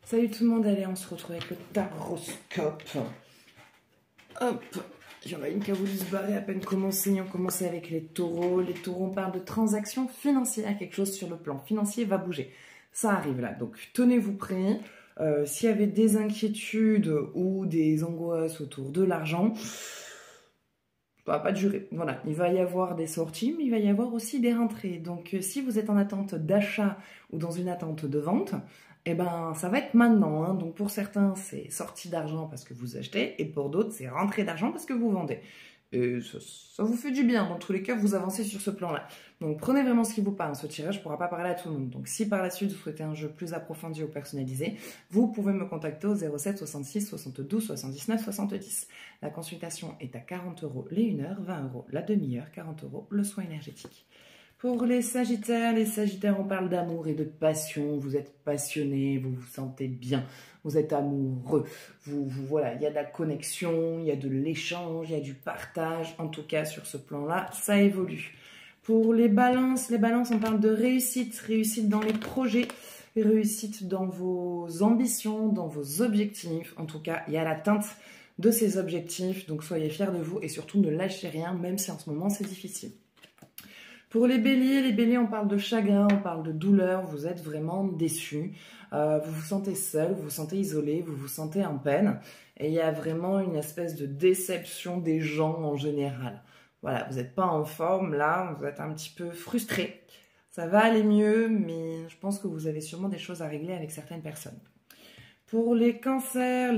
Salut tout le monde, allez, on se retrouve avec le taroscope. Hop, il y en a une qui a voulu se barrer à peine commencé. On commençait avec les taureaux. Les taureaux, on parle de transactions financières, quelque chose sur le plan financier va bouger. Ça arrive là, donc tenez-vous prêts. S'il y avait des inquiétudes ou des angoisses autour de l'argent, ça va pas durer. Voilà, il va y avoir des sorties, mais il va y avoir aussi des rentrées. Donc si vous êtes en attente d'achat ou dans une attente de vente, eh ben, ça va être maintenant, hein. Donc pour certains, c'est sortie d'argent parce que vous achetez, et pour d'autres, c'est rentrée d'argent parce que vous vendez. Et ça vous fait du bien, dans tous les cas, vous avancez sur ce plan-là. Donc prenez vraiment ce qui vous parle. Ce tirage ne pourra pas parler à tout le monde. Donc si par la suite, vous souhaitez un jeu plus approfondi ou personnalisé, vous pouvez me contacter au 07 66 72 79 70. La consultation est à 40 € les 1 heure, 20 € la demi-heure, 40 € le soin énergétique. Pour les Sagittaires, on parle d'amour et de passion. Vous êtes passionné, vous vous sentez bien, vous êtes amoureux. Voilà, il y a de la connexion, il y a de l'échange, il y a du partage. En tout cas, sur ce plan-là, ça évolue. Pour les balances, on parle de réussite. Réussite dans les projets, réussite dans vos ambitions, dans vos objectifs. En tout cas, il y a l'atteinte de ces objectifs. Donc, soyez fiers de vous et surtout ne lâchez rien, même si en ce moment, c'est difficile. Pour les béliers, on parle de chagrin, on parle de douleur, vous êtes vraiment déçus, vous vous sentez seul, vous vous sentez isolé, vous vous sentez en peine, et il y a vraiment une espèce de déception des gens en général. Voilà, vous n'êtes pas en forme là, vous êtes un petit peu frustré. Ça va aller mieux, mais je pense que vous avez sûrement des choses à régler avec certaines personnes. Pour les cancers,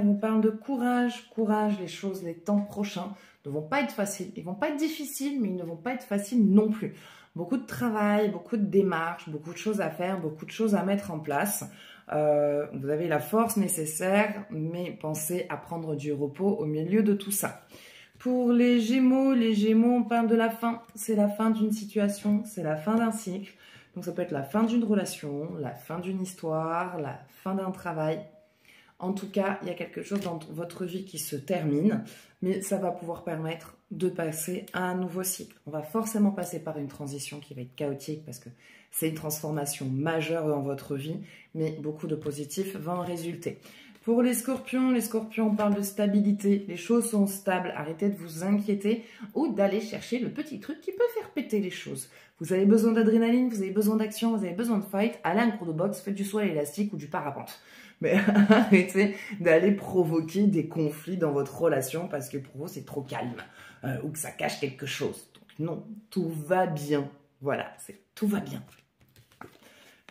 on parle de courage. Courage, les temps prochains ne vont pas être faciles. Ils vont pas être difficiles, mais ils ne vont pas être faciles non plus. Beaucoup de travail, beaucoup de démarches, beaucoup de choses à faire, beaucoup de choses à mettre en place. Vous avez la force nécessaire, mais pensez à prendre du repos au milieu de tout ça. Pour les Gémeaux, on parle de la fin. C'est la fin d'une situation, c'est la fin d'un cycle. Donc ça peut être la fin d'une relation, la fin d'une histoire, la fin d'un travail. En tout cas, il y a quelque chose dans votre vie qui se termine, mais ça va pouvoir permettre de passer à un nouveau cycle. On va forcément passer par une transition qui va être chaotique parce que c'est une transformation majeure dans votre vie, mais beaucoup de positifs vont en résulter. Pour les scorpions, on parle de stabilité. Les choses sont stables. Arrêtez de vous inquiéter ou d'aller chercher le petit truc qui peut faire péter les choses. Vous avez besoin d'adrénaline, vous avez besoin d'action, vous avez besoin de fight. Allez à un cours de boxe, faites du saut à l'élastique ou du parapente. Mais arrêtez d'aller provoquer des conflits dans votre relation parce que pour vous, c'est trop calme ou que ça cache quelque chose. Donc non, tout va bien. Voilà, tout va bien.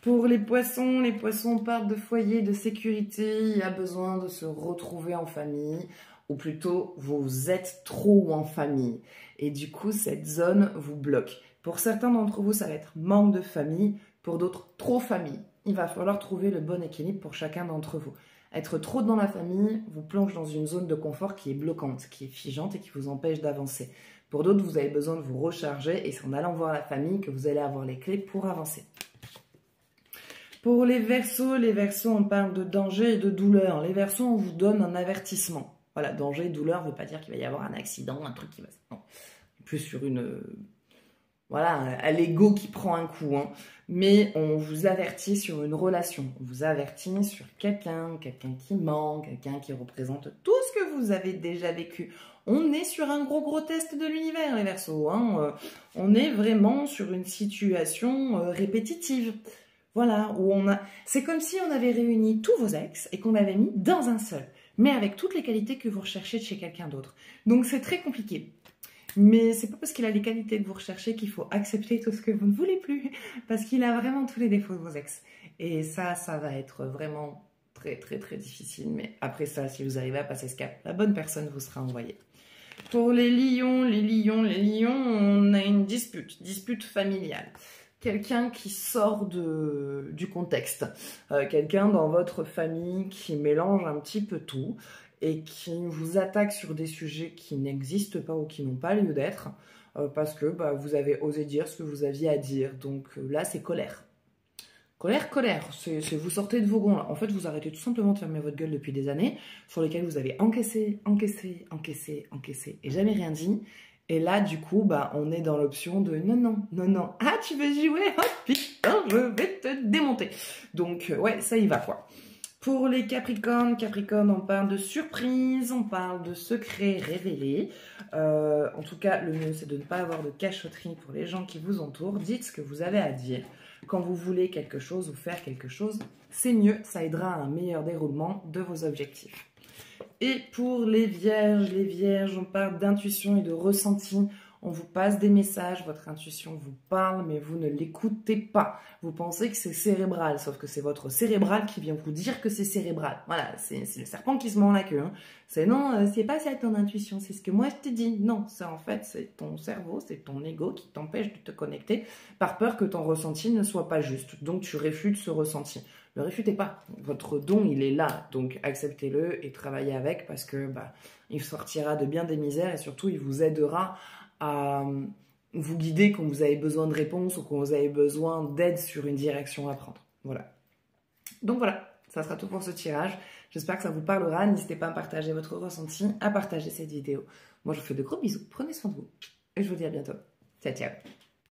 Pour les poissons parlent de foyer, de sécurité. Il y a besoin de se retrouver en famille, ou plutôt, vous êtes trop en famille. Et du coup, cette zone vous bloque. Pour certains d'entre vous, ça va être manque de famille. Pour d'autres, trop famille. Il va falloir trouver le bon équilibre pour chacun d'entre vous. Être trop dans la famille vous plonge dans une zone de confort qui est bloquante, qui est figeante et qui vous empêche d'avancer. Pour d'autres, vous avez besoin de vous recharger et c'est en allant voir la famille que vous allez avoir les clés pour avancer. Pour les Verseaux, on parle de danger et de douleur. Les Verseaux, on vous donne un avertissement. Voilà, danger et douleur ne veut pas dire qu'il va y avoir un accident, un truc qui va... Non, plus sur une... Voilà, à l'ego qui prend un coup. Hein. Mais on vous avertit sur une relation. On vous avertit sur quelqu'un qui ment, quelqu'un qui représente tout ce que vous avez déjà vécu. On est sur un gros test de l'univers, les Verseaux. Hein. On est vraiment sur une situation répétitive. Voilà, où c'est comme si on avait réuni tous vos ex et qu'on avait mis dans un seul, mais avec toutes les qualités que vous recherchez de chez quelqu'un d'autre. Donc c'est très compliqué. Mais c'est pas parce qu'il a les qualités que vous recherchez qu'il faut accepter tout ce que vous ne voulez plus, parce qu'il a vraiment tous les défauts de vos ex. Et ça va être vraiment très difficile. Mais après ça, si vous arrivez à passer ce cap, la bonne personne vous sera envoyée. Pour les lions, on a une dispute familiale. Quelqu'un qui sort du contexte, quelqu'un dans votre famille qui mélange un petit peu tout et qui vous attaque sur des sujets qui n'existent pas ou qui n'ont pas lieu d'être parce que vous avez osé dire ce que vous aviez à dire. Donc là, c'est colère. Colère, c'est vous sortez de vos gonds. Là. En fait, vous arrêtez tout simplement de fermer votre gueule depuis des années sur lesquelles vous avez encaissé et jamais rien dit. Et là, du coup, on est dans l'option de non. Ah, tu veux jouer? Oh putain, je vais te démonter. Donc, ouais, ça y va, quoi. Pour les Capricornes, on parle de surprise, on parle de secrets révélés. En tout cas, le mieux, c'est de ne pas avoir de cachotterie pour les gens qui vous entourent. Dites ce que vous avez à dire. Quand vous voulez quelque chose ou faire quelque chose, c'est mieux, ça aidera à un meilleur déroulement de vos objectifs. Et pour les Vierges, on parle d'intuition et de ressenti. On vous passe des messages, votre intuition vous parle, mais vous ne l'écoutez pas. Vous pensez que c'est cérébral, sauf que c'est votre cérébral qui vient vous dire que c'est cérébral. Voilà, c'est le serpent qui se mord la queue. Hein. C'est non, c'est pas ça ton intuition, c'est ce que moi je te dis. Non, ça en fait, c'est ton cerveau, c'est ton ego qui t'empêche de te connecter par peur que ton ressenti ne soit pas juste. Donc tu réfutes ce ressenti. Ne le réfutez pas. Votre don, il est là. Donc acceptez-le et travaillez avec parce que il sortira de bien des misères et surtout, il vous aidera à vous guider quand vous avez besoin de réponses ou quand vous avez besoin d'aide sur une direction à prendre. Voilà. Donc voilà, ça sera tout pour ce tirage. J'espère que ça vous parlera. N'hésitez pas à partager votre ressenti, à partager cette vidéo. Moi, je vous fais de gros bisous. Prenez soin de vous. Et je vous dis à bientôt. Ciao, ciao.